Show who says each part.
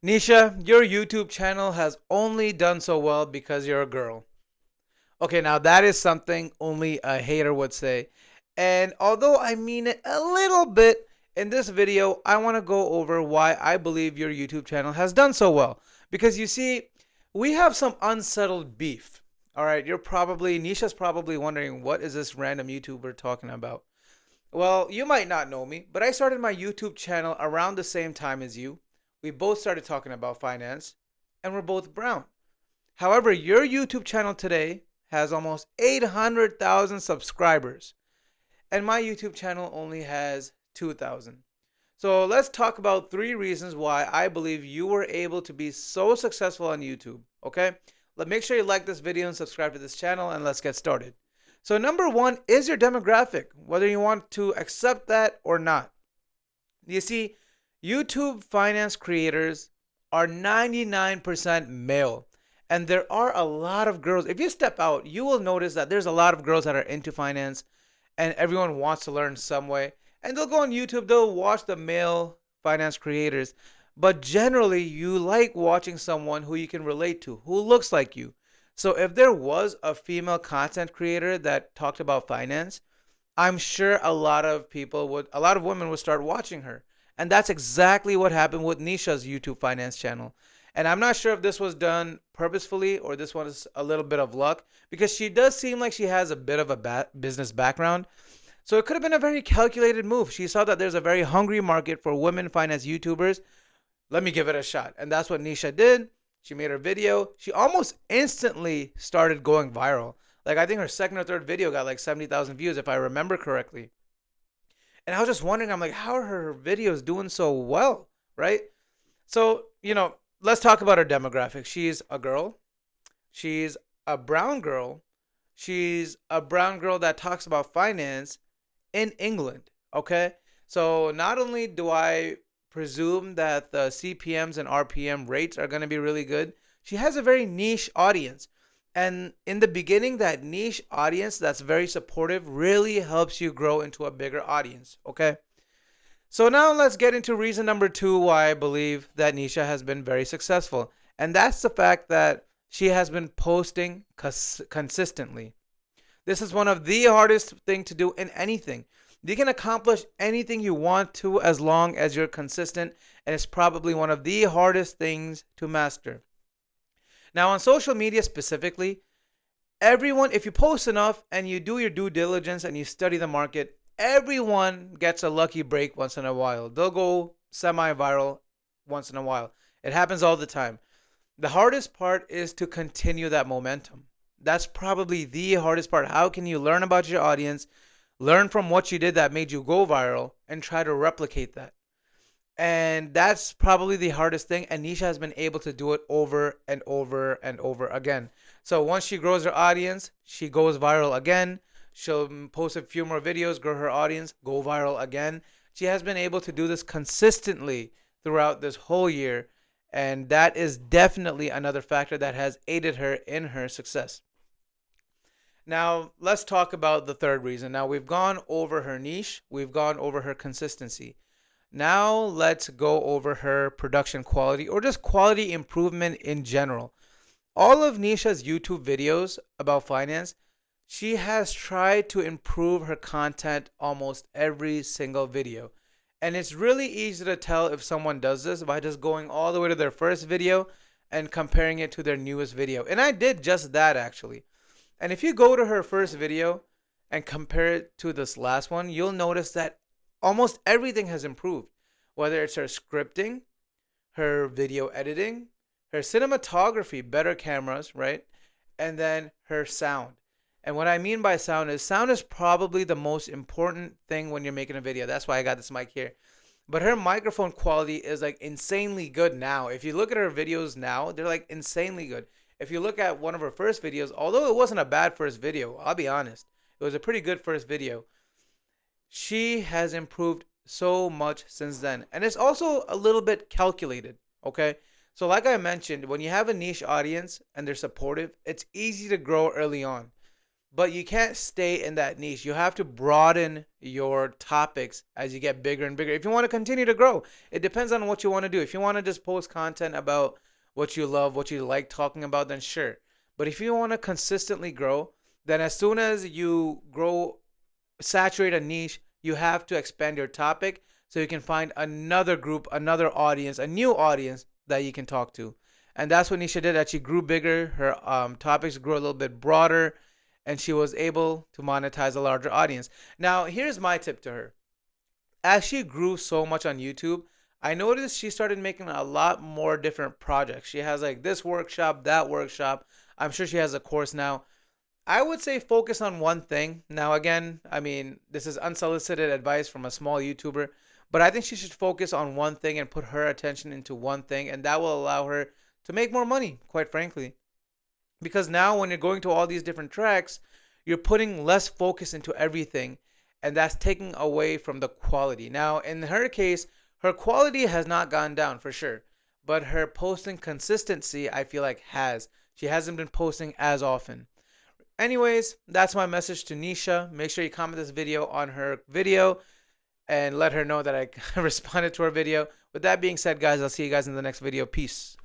Speaker 1: Nisha, your YouTube channel has only done so well because you're a girl. Okay, now that is something only a hater would say. And although I mean it a little bit, in this video, I want to go over why I believe your YouTube channel has done so well. Because you see, we have some unsettled beef. All right, Nisha's probably wondering, what is this random YouTuber talking about? Well, you might not know me, but I started my YouTube channel around the same time as you. We both started talking about finance, and we're both brown. However, your YouTube channel today has almost 800,000 subscribers, and my YouTube channel only has 2,000. So let's talk about 3 reasons why I believe you were able to be so successful on YouTube. Okay? Make sure you like this video and subscribe to this channel, and let's get started. So number one is your demographic, whether you want to accept that or not. You see, YouTube finance creators are 99% male. And there are a lot of girls. If you step out, you will notice that there's a lot of girls that are into finance and everyone wants to learn some way. And they'll go on YouTube, they'll watch the male finance creators. But generally, you like watching someone who you can relate to, who looks like you. So if there was a female content creator that talked about finance, I'm sure a lot of women would start watching her. And that's exactly what happened with Nisha's YouTube finance channel. And I'm not sure if this was done purposefully or this was a little bit of luck, because she does seem like she has a bit of a business background. So it could have been a very calculated move. She saw that there's a very hungry market for women finance YouTubers. Let me give it a shot. And that's what Nisha did. She made her video. She almost instantly started going viral. Like, I think her second or third video got like 70,000 views, if I remember correctly. And I was just wondering, I'm like, how are her videos doing so well, right? So, let's talk about her demographic. She's a girl. She's a brown girl. She's a brown girl that talks about finance in England, okay? So not only do I presume that the CPMs and RPM rates are going to be really good, she has a very niche audience. And in the beginning, that niche audience that's very supportive really helps you grow into a bigger audience, okay? So now let's get into reason number 2 why I believe that Nisha has been very successful. And that's the fact that she has been posting consistently. This is one of the hardest thing to do in anything. You can accomplish anything you want to as long as you're consistent, and it's probably one of the hardest things to master. Now, on social media specifically, everyone, if you post enough and you do your due diligence and you study the market, everyone gets a lucky break once in a while. They'll go semi-viral once in a while. It happens all the time. The hardest part is to continue that momentum. That's probably the hardest part. How can you learn about your audience, learn from what you did that made you go viral, and try to replicate that? And that's probably the hardest thing. And Nisha has been able to do it over and over and over again. So once she grows her audience, she goes viral again. She'll post a few more videos, grow her audience, go viral again. She has been able to do this consistently throughout this whole year. And that is definitely another factor that has aided her in her success. Now, let's talk about the third reason. Now, we've gone over her niche. We've gone over her consistency. Now let's go over her production quality, or just quality improvement in general. All of Nisha's YouTube videos about finance, she has tried to improve her content almost every single video. And it's really easy to tell if someone does this by just going all the way to their first video and comparing it to their newest video. And I did just that, actually. And if you go to her first video and compare it to this last one, you'll notice that almost everything has improved, whether it's her scripting, her video editing, her cinematography, better cameras, right? And then her sound. And what I mean by sound is probably the most important thing when you're making a video. That's why I got this mic here. But her microphone quality is like insanely good now. If you look at her videos now, they're like insanely good. If you look at one of her first videos, although it wasn't a bad first video, I'll be honest, it was a pretty good first video. She has improved so much since then. And it's also a little bit calculated, okay? So like I mentioned, when you have a niche audience and they're supportive, it's easy to grow early on. but you can't stay in that niche. You have to broaden your topics as you get bigger and bigger. If you want to continue to grow, it depends on what you want to do. If you want to just post content about what you love, what you like talking about, then sure. But if you want to consistently grow, then as soon as you grow, saturate a niche, you have to expand your topic so you can find another group, another audience, a new audience that you can talk to. And that's what Nisha did. As she grew bigger, her topics grew a little bit broader, and she was able to monetize a larger audience. Now, here's my tip to her. As she grew so much on YouTube, I noticed she started making a lot more different projects. She has like this workshop, that workshop. I'm sure she has a course now. I would say focus on one thing. Now, again, I mean, this is unsolicited advice from a small YouTuber, but I think she should focus on one thing and put her attention into one thing, and that will allow her to make more money, quite frankly. Because now, when you're going to all these different tracks, you're putting less focus into everything, and that's taking away from the quality. Now, in her case, her quality has not gone down for sure, but her posting consistency, I feel like, has. She hasn't been posting as often. Anyways, that's my message to Nisha. Make sure you comment this video on her video and let her know that I responded to her video. With that being said, guys, I'll see you guys in the next video. Peace.